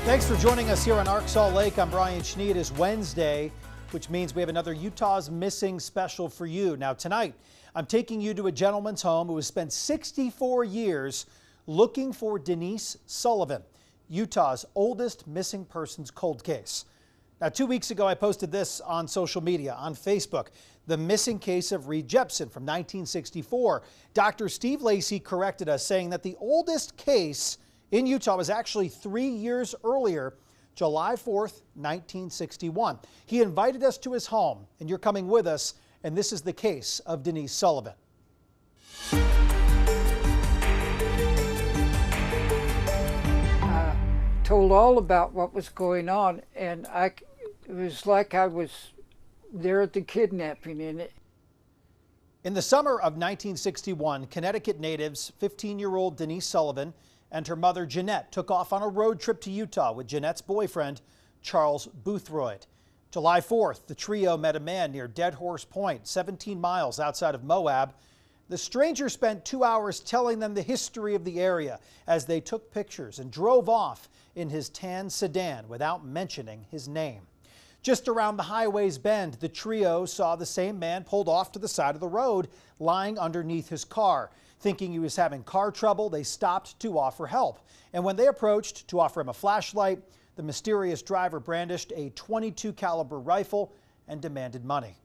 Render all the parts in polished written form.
Thanks for joining us here on Arc Salt Lake. I'm Brian Schnee. It is Wednesday, which means we have another Utah's Missing special for you. Now tonight, I'm taking you to a gentleman's home who has spent 64 years looking for Denise Sullivan, Utah's oldest missing persons cold case. Now 2 weeks ago, I posted this on social media, on Facebook, the missing case of Reed Jepson from 1964. Dr. Steve Lacey corrected us, saying that the oldest case in Utah was actually 3 years earlier, July 4th, 1961. He invited us to his home, and you're coming with us, and this is the case of Denise Sullivan. Told all about what was going on, and it was like I was there at the kidnapping in it. In the summer of 1961, Connecticut natives 15-year-old Denise Sullivan and her mother Jeanette took off on a road trip to Utah with Jeanette's boyfriend, Charles Boothroyd. July 4th, the trio met a man near Dead Horse Point, 17 miles outside of Moab. The stranger spent 2 hours telling them the history of the area as they took pictures and drove off in his tan sedan without mentioning his name. Just around the highway's bend, the trio saw the same man pulled off to the side of the road, lying underneath his car. Thinking he was having car trouble, they stopped to offer help. And when they approached to offer him a flashlight, the mysterious driver brandished a .22 caliber rifle and demanded money.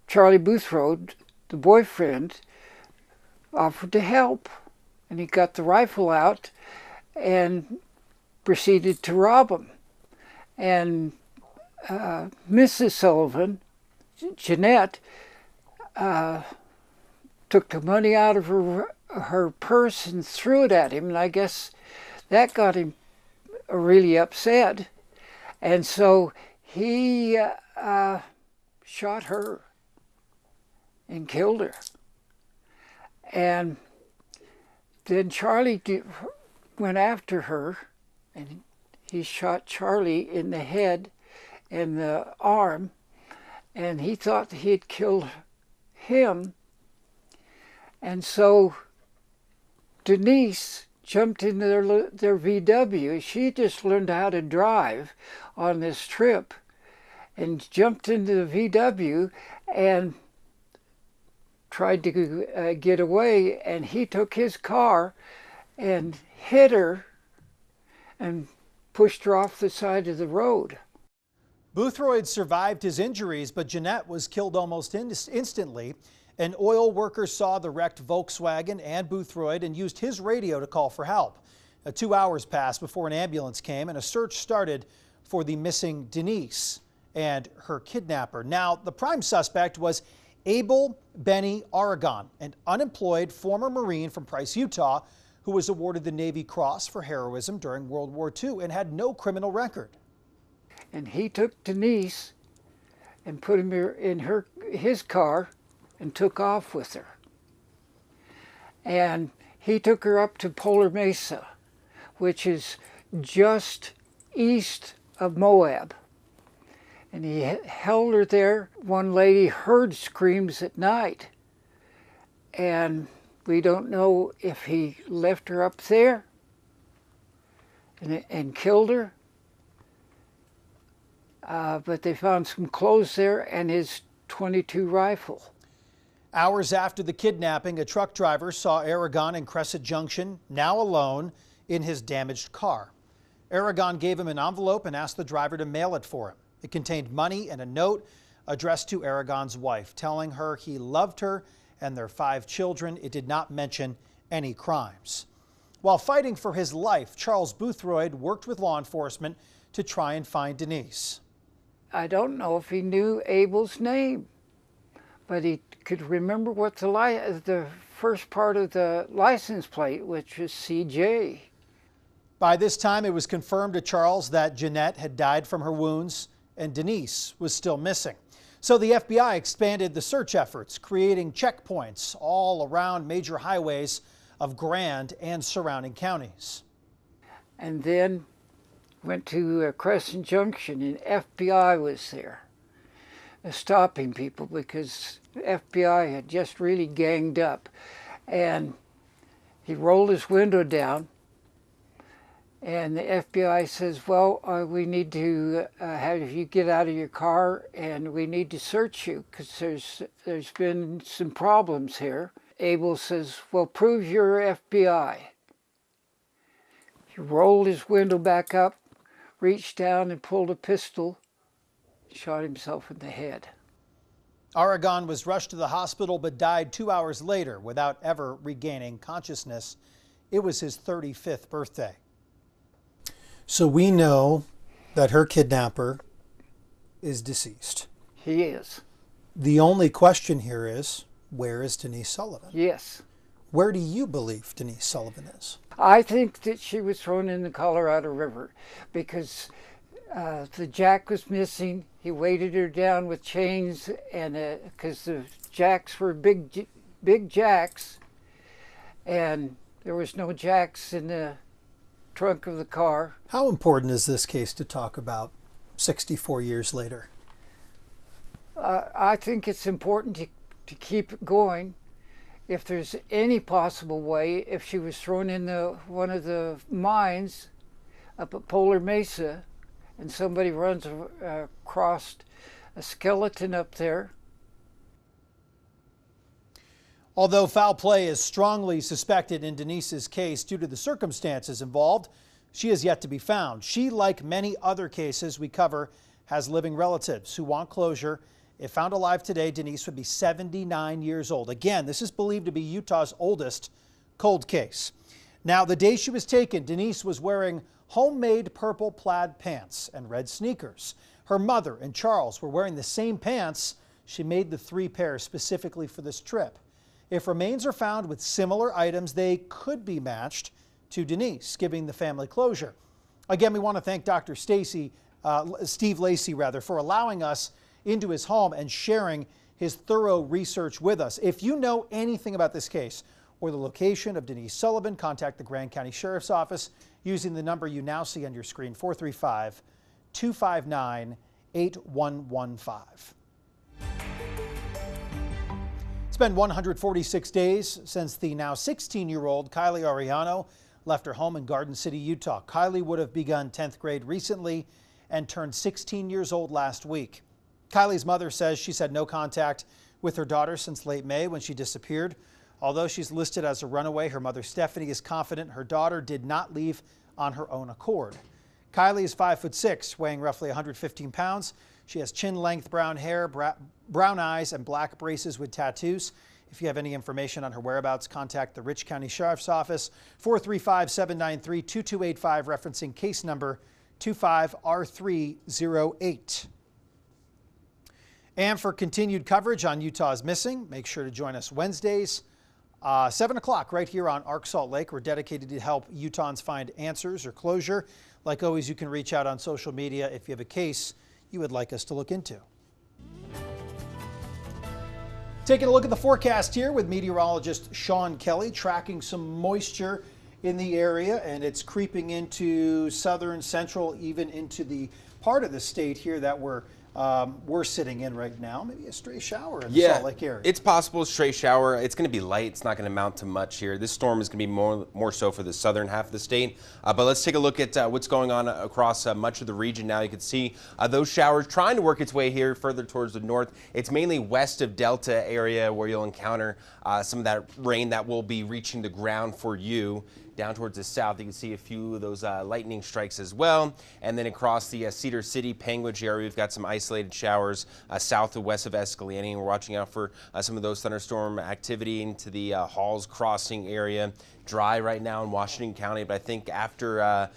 Charlie Boothroyd, the boyfriend, offered to help, and he got the rifle out and proceeded to rob him. And Mrs. Sullivan, Jeanette, took the money out of her purse and threw it at him, and I guess that got him really upset. And so he shot her and killed her. And then Charlie went after her, and he shot Charlie in the head and the arm, and he thought he had killed him. And so Denise jumped into their VW. She just learned how to drive on this trip and jumped into the VW and tried to get away. And he took his car and hit her and pushed her off the side of the road. Boothroyd survived his injuries, but Jeanette was killed almost instantly. An oil worker saw the wrecked Volkswagen and Boothroyd and used his radio to call for help. 2 hours passed before an ambulance came and a search started for the missing Denise and her kidnapper. Now, the prime suspect was Abel Benny Aragon, an unemployed former Marine from Price, Utah, who was awarded the Navy Cross for heroism during World War II and had no criminal record. And he took Denise and put him in his car and took off with her. And he took her up to Polar Mesa, which is just east of Moab. And he held her there. One lady heard screams at night, and we don't know if he left her up there and killed her, but they found some clothes there and his .22 rifle. Hours after the kidnapping, a truck driver saw Aragon in Crescent Junction, now alone, in his damaged car. Aragon gave him an envelope and asked the driver to mail it for him. It contained money and a note addressed to Aragon's wife, telling her he loved her and their 5 children. It did not mention any crimes. While fighting for his life, Charles Boothroyd worked with law enforcement to try and find Denise. I don't know if he knew Abel's name, but he could remember what the first part of the license plate, which was CJ. By this time, it was confirmed to Charles that Jeanette had died from her wounds and Denise was still missing. So the FBI expanded the search efforts, creating checkpoints all around major highways of Grand and surrounding counties. And then went to Crescent Junction, and FBI was there stopping people because the FBI had just really ganged up. And he rolled his window down, and the FBI says, well, we need to have you get out of your car, and we need to search you because there's been some problems here. Abel says, well, prove you're FBI. He rolled his window back up, reached down and pulled a pistol, shot himself in the head. Aragon was rushed to the hospital but died 2 hours later without ever regaining consciousness. It was his 35th birthday. So we know that her kidnapper is deceased. He is. The only question here is, where is Denise Sullivan? Yes. Where do you believe Denise Sullivan is? I think that she was thrown in the Colorado River because the jack was missing. He weighted her down with chains, and because the jacks were big jacks, and there was no jacks in the trunk of the car. How important is this case to talk about 64 years later? I think it's important to keep going. If there's any possible way, if she was thrown in one of the mines up at Polar Mesa, and somebody runs across a skeleton up there. Although foul play is strongly suspected in Denise's case due to the circumstances involved, she is yet to be found. She, like many other cases we cover, has living relatives who want closure. If found alive today, Denise would be 79 years old. Again, this is believed to be Utah's oldest cold case. Now, the day she was taken, Denise was wearing homemade purple plaid pants and red sneakers. Her mother and Charles were wearing the same pants. She made the 3 pairs specifically for this trip. If remains are found with similar items, they could be matched to Denise, giving the family closure. Again, we want to thank Dr. Steve Lacey, for allowing us into his home and sharing his thorough research with us. If you know anything about this case or the location of Denise Sullivan, contact the Grand County Sheriff's Office using the number you now see on your screen, 435-259-8115. It's been 146 days since the now 16-year-old Kylie Ariano left her home in Garden City, Utah. Kylie would have begun 10th grade recently and turned 16 years old last week. Kylie's mother says she's had no contact with her daughter since late May when she disappeared. Although she's listed as a runaway, her mother Stephanie is confident her daughter did not leave on her own accord. Kylie is 5'6", weighing roughly 115 pounds. She has chin-length brown hair, brown eyes, and black braces with tattoos. If you have any information on her whereabouts, contact the Rich County Sheriff's Office, 435-793-2285, referencing case number 25R308. And for continued coverage on Utah's missing, make sure to join us Wednesdays, 7 o'clock right here on Arc Salt Lake. We're dedicated to help Utahns find answers or closure. Like always, you can reach out on social media if you have a case you would like us to look into. Taking a look at the forecast here with meteorologist Sean Kelly, tracking some moisture in the area, and it's creeping into southern, central, even into the part of the state here that we're sitting in right now. Maybe a stray shower in the Salt Lake area. It's possible, stray shower. It's going to be light. It's not going to amount to much here. This storm is going to be more so for the southern half of the state. But let's take a look at what's going on across much of the region now. You can see those showers trying to work its way here further towards the north. It's mainly west of Delta area where you'll encounter some of that rain that will be reaching the ground for you. Down towards the south, you can see a few of those lightning strikes as well. And then across the Cedar City, Panguitch area, we've got some isolated showers south and west of Escalante. We're watching out for some of those thunderstorm activity into the Halls Crossing area. Dry right now in Washington County, but I think after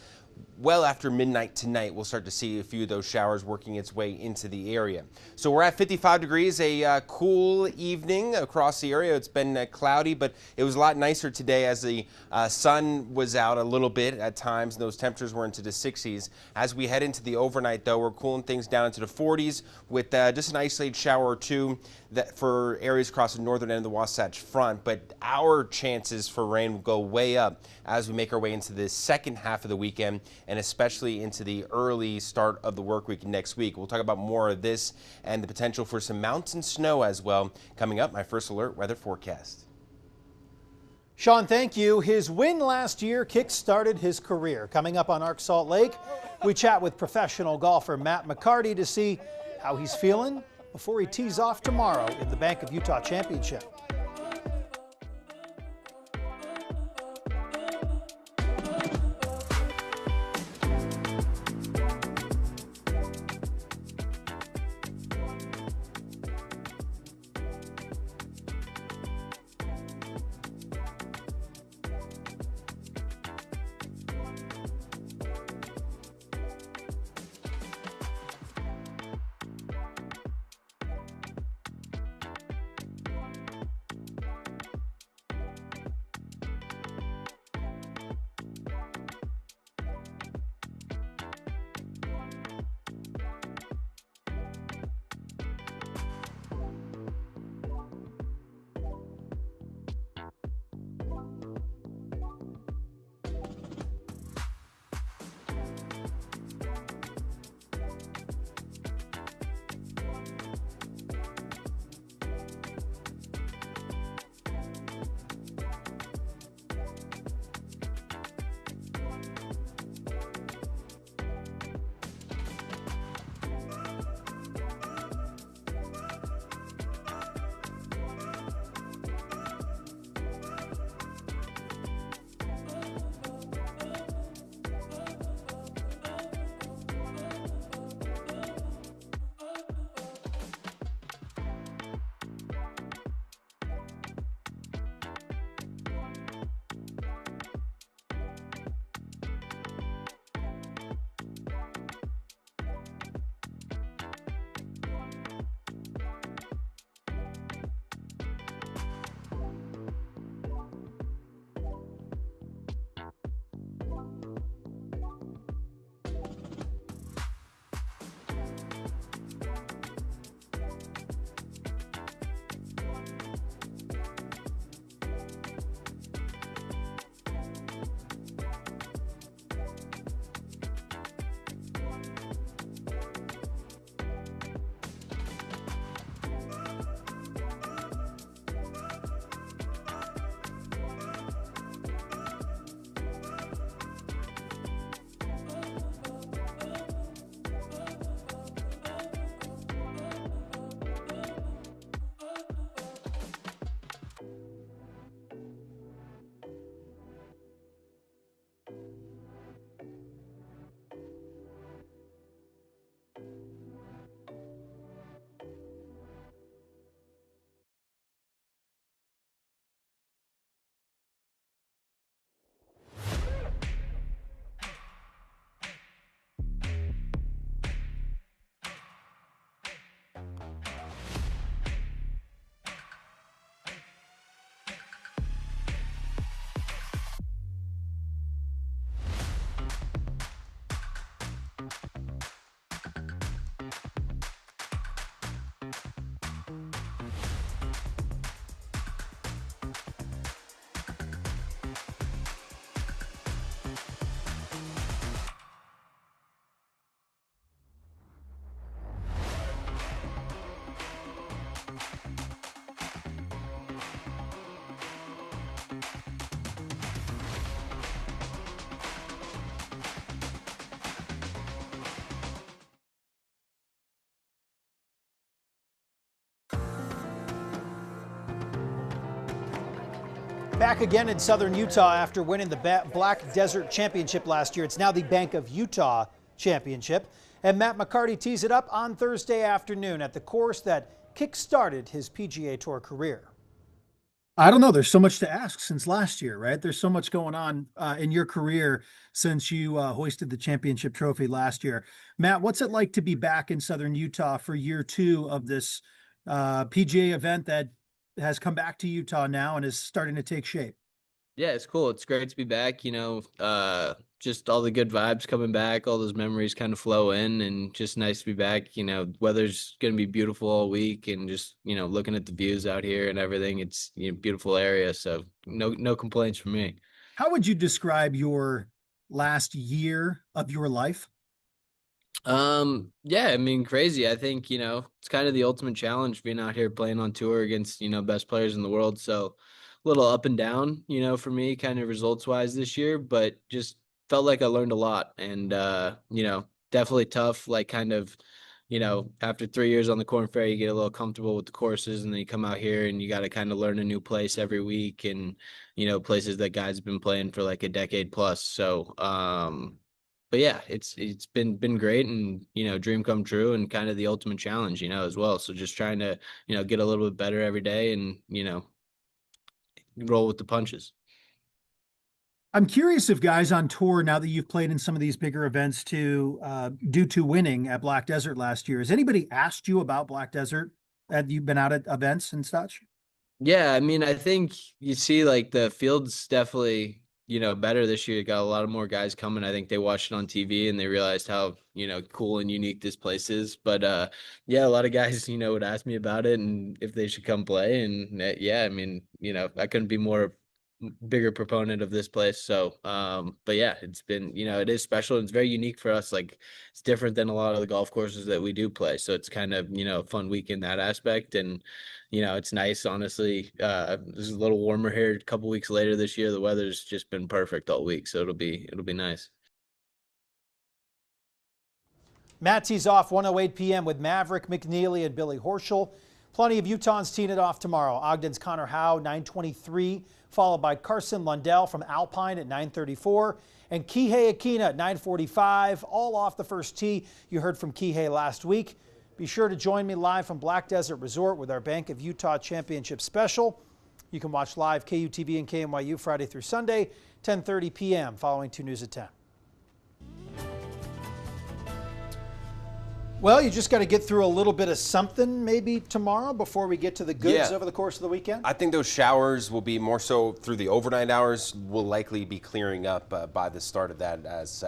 well after midnight tonight, we'll start to see a few of those showers working its way into the area. So we're at 55 degrees, a cool evening across the area. It's been cloudy, but it was a lot nicer today as the sun was out a little bit at times, and those temperatures were into the 60s. As we head into the overnight, though, we're cooling things down into the 40s with just an isolated shower or two for areas across the northern end of the Wasatch Front. But our chances for rain will go way up as we make our way into the second half of the weekend. and especially into the early start of the work week next week. We'll talk about more of this and the potential for some mountain snow as well coming up. My First Alert weather forecast. Sean, thank you. His win last year kick-started his career. Coming up on Arc Salt Lake, we chat with professional golfer Matt McCarty to see how he's feeling before he tees off tomorrow in the Bank of Utah Championship. Back again in southern Utah after winning the Black Desert Championship last year. It's now the Bank of Utah Championship. And Matt McCarty tees it up on Thursday afternoon at the course that kick-started his PGA Tour career. I don't know. There's so much to ask since last year, right? There's so much going on in your career since you hoisted the championship trophy last year. Matt, what's it like to be back in southern Utah for year two of this PGA event that has come back to Utah now and is starting to take shape? Yeah, it's cool. It's great to be back. Just all the good vibes coming back, all those memories kind of flow in, and just nice to be back. Weather's going to be beautiful all week, and just, looking at the views out here and everything, it's beautiful area. So no complaints from me. How would you describe your last year of your life? Yeah, I mean, crazy. I think, it's kind of the ultimate challenge being out here playing on tour against, best players in the world. So a little up and down, for me, kind of results wise this year, but just felt like I learned a lot and, definitely tough, like kind of, after 3 years on the Corn Ferry, you get a little comfortable with the courses and then you come out here and you got to kind of learn a new place every week and, places that guys have been playing for like a decade plus. So, but yeah, it's been great and dream come true and kind of the ultimate challenge, as well. So just trying to, get a little bit better every day and, roll with the punches. I'm curious if guys on tour, now that you've played in some of these bigger events too, due to winning at Black Desert last year, has anybody asked you about Black Desert? Have you been out at events and such? Yeah, I mean, I think you see like the field's definitely, better this year. You got a lot of more guys coming. I think they watched it on TV and they realized how, cool and unique this place is. But yeah, a lot of guys, would ask me about it and if they should come play. And yeah, I mean, I couldn't be more bigger proponent of this place. So but yeah, it's been, it is special. It's very unique for us. Like it's different than a lot of the golf courses that we do play. So it's kind of, a fun week in that aspect. And it's nice, honestly. This is a little warmer here. A couple weeks later this year, the weather's just been perfect all week. So it'll be nice. Matt tees off 1:08 p.m. with Maverick McNeely and Billy Horschel. Plenty of Utahns teeing it off tomorrow. Ogden's Connor Howe, 9:23, followed by Carson Lundell from Alpine at 9:34, and Kihei Akina at 9:45, all off the first tee. You heard from Kihei last week. Be sure to join me live from Black Desert Resort with our Bank of Utah Championship Special. You can watch live KUTV and KMYU Friday through Sunday, 10:30 p.m., following 2 News at 10. Well, you just got to get through a little bit of something maybe tomorrow before we get to the goods over the course of the weekend. I think those showers will be more so through the overnight hours. Will likely be clearing up by the start of that as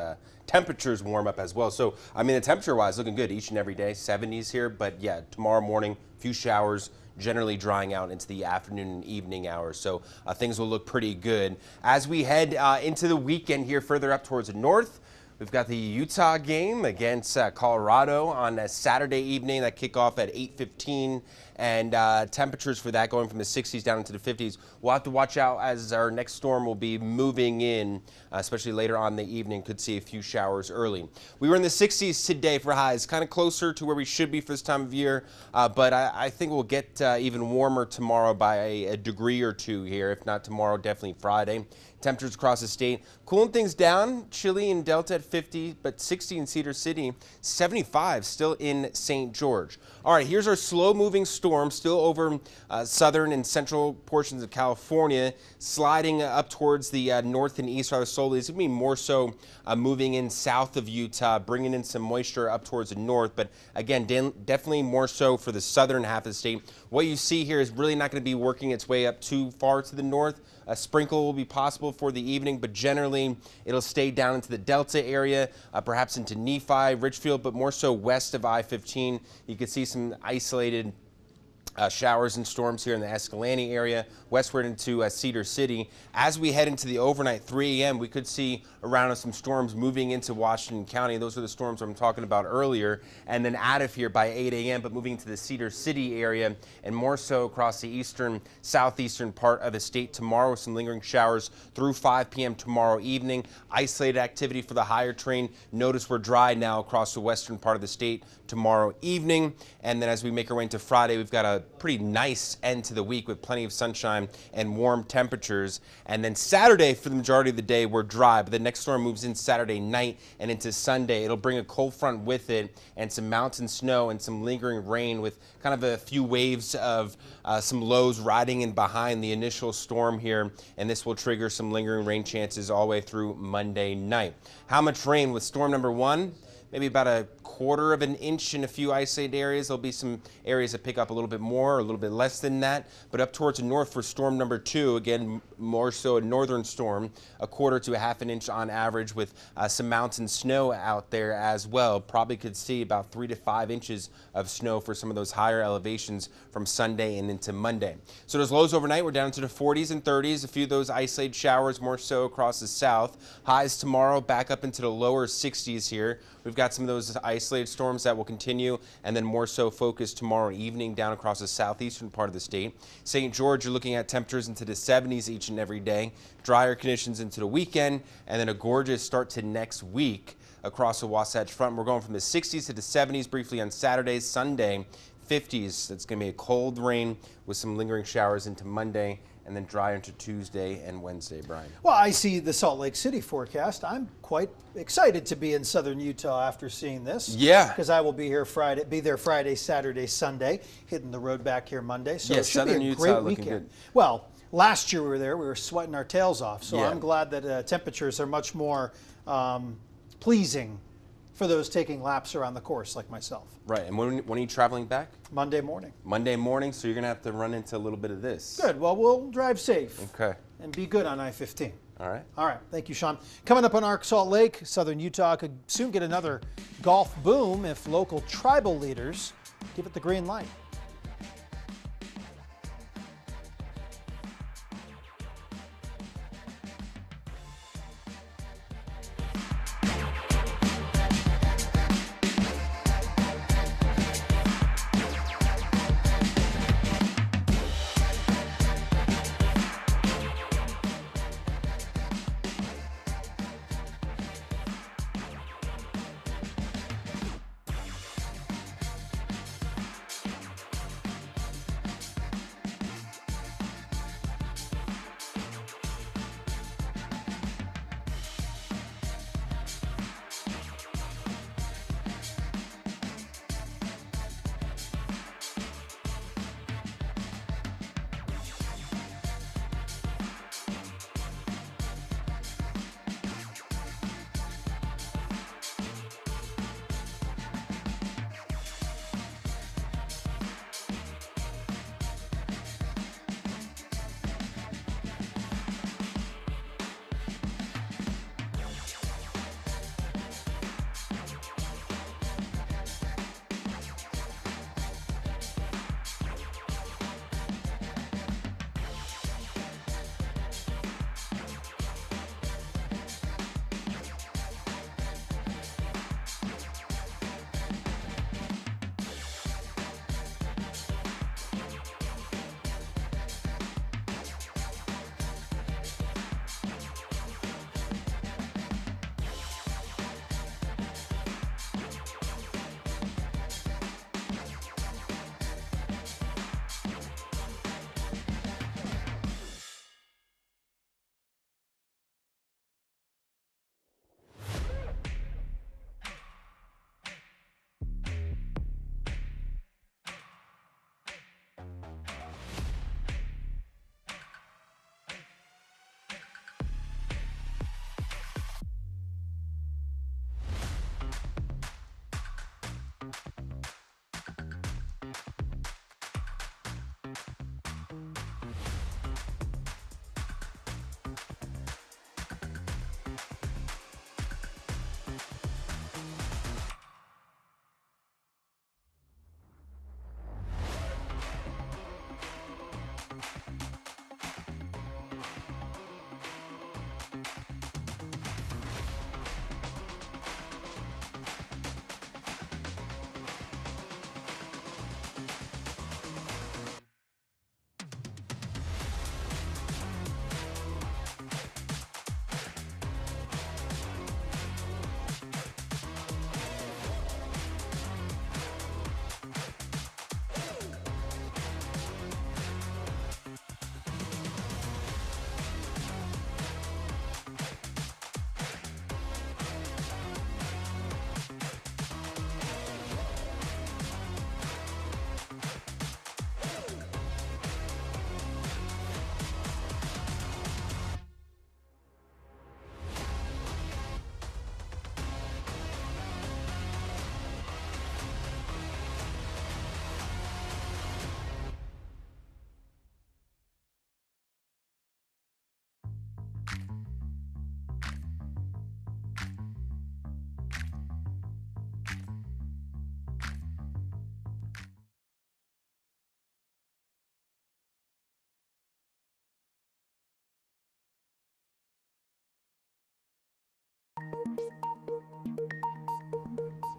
temperatures warm up as well. So, I mean, the temperature-wise, looking good each and every day, 70s here. But yeah, tomorrow morning, a few showers, generally drying out into the afternoon and evening hours. So things will look pretty good. As we head into the weekend here further up towards the north, we've got the Utah game against Colorado on a Saturday evening. That kickoff at 8:15, and temperatures for that going from the 60s down into the 50s. We'll have to watch out as our next storm will be moving in, especially later on in the evening. Could see a few showers early. We were in the 60s today for highs, kind of closer to where we should be for this time of year, but I think we'll get even warmer tomorrow by a degree or two here. If not tomorrow, definitely Friday. Temperatures across the state cooling things down. Chilly in Delta at 50, but 60 in Cedar City, 75 still in St. George. All right, here's our slow-moving storm still over southern and central portions of California, sliding up towards the north and east rather slowly. It's going to be more so moving in south of Utah, bringing in some moisture up towards the north, but again, definitely more so for the southern half of the state. What you see here is really not going to be working its way up too far to the north. A sprinkle will be possible for the evening, but generally it'll stay down into the Delta area, perhaps into Nephi, Richfield, but more so west of I-15. You can see some isolated showers and storms here in the Escalante area, westward into Cedar City. As we head into the overnight 3 a.m., we could see around us some storms moving into Washington County. Those are the storms I'm talking about earlier. And then out of here by 8 a.m., but moving to the Cedar City area and more so across the eastern, southeastern part of the state tomorrow with some lingering showers through 5 p.m. tomorrow evening. Isolated activity for the higher train. Notice we're dry now across the western part of the state tomorrow evening. And then as we make our way into Friday, we've got a pretty nice end to the week with plenty of sunshine and warm temperatures. And then Saturday, for the majority of the day, we're dry, but the next storm moves in Saturday night and into Sunday. It'll bring a cold front with it and some mountain snow and some lingering rain with kind of a few waves of some lows riding in behind the initial storm here. And this will trigger some lingering rain chances all the way through Monday night. How much rain with storm number 1? maybe about a quarter of an inch in a few isolated areas. There'll be some areas that pick up a little bit more, or a little bit less than that. But up towards the north for storm number 2, again, more so a northern storm, a quarter to a half an inch on average, with some mountain snow out there as well. Probably could see about 3 to 5 inches of snow for some of those higher elevations from Sunday and into Monday. So those lows overnight, we're down to the 40s and 30s. A few of those isolated showers more so across the south. Highs tomorrow back up into the lower 60s here. We've got some of those isolated storms that will continue, and then more so focused tomorrow evening down across the southeastern part of the state. St. George, you're looking at temperatures into the 70s each and every day. Drier conditions into the weekend, and then a gorgeous start to next week across the Wasatch Front. We're going from the 60s to the 70s briefly on Saturday, Sunday, 50s. It's going to be a cold rain with some lingering showers into Monday, and then dry into Tuesday and Wednesday, Brian. Well, I see the Salt Lake City forecast. I'm quite excited to be in southern Utah after seeing this. Yeah. Because I will be there Friday, Saturday, Sunday, hitting the road back here Monday. So Yeah, it should southern be a Utah great looking weekend. good. Well, last year we were there, we were sweating our tails off. So Yeah. I'm glad that temperatures are much more pleasing for those taking laps around the course like myself. Right, and when are you traveling back? Monday morning. Monday morning, so you're going to have to run into a little bit of this. Good. Well, we'll drive safe. Okay. And be good on I-15. All right. All right. Thank you, Sean. Coming up on Arc Salt Lake, southern Utah could soon get another golf boom if local tribal leaders give it the green light.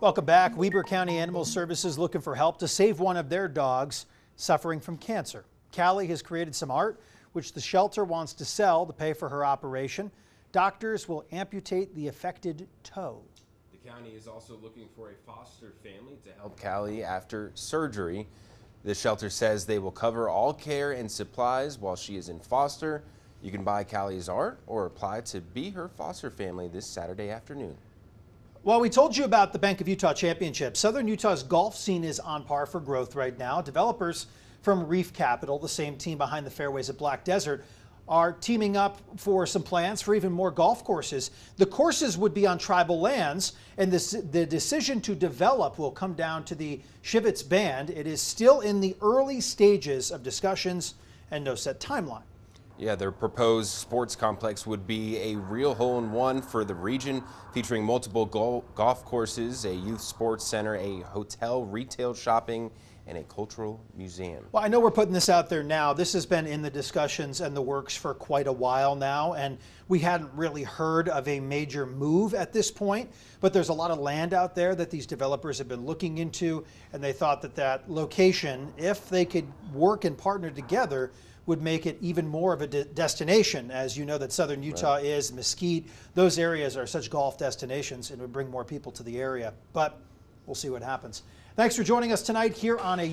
Welcome back. Weber County Animal Services looking for help to save one of their dogs suffering from cancer. Callie has created some art which the shelter wants to sell to pay for her operation. Doctors will amputate the affected toe. The county is also looking for a foster family to help Callie after surgery. The shelter says they will cover all care and supplies while she is in foster. You can buy Callie's art or apply to be her foster family this Saturday afternoon. Well, we told you about the Bank of Utah Championship. Southern Utah's golf scene is on par for growth right now. Developers from Reef Capital, the same team behind the fairways at Black Desert, are teaming up for some plans for even more golf courses. The courses would be on tribal lands, and the decision to develop will come down to the Shivets Band. It is still in the early stages of discussions and no set timeline. Yeah, their proposed sports complex would be a real hole-in-one for the region, featuring multiple golf courses, a youth sports center, a hotel, retail shopping, and a cultural museum. Well, I know we're putting this out there now. This has been in the discussions and the works for quite a while now, and we hadn't really heard of a major move at this point, but there's a lot of land out there that these developers have been looking into, and they thought that that location, if they could work and partner together, would make it even more of a destination. As you know that Southern Utah is, Mesquite, those areas are such golf destinations, and would bring more people to the area. But we'll see what happens. Thanks for joining us tonight here on a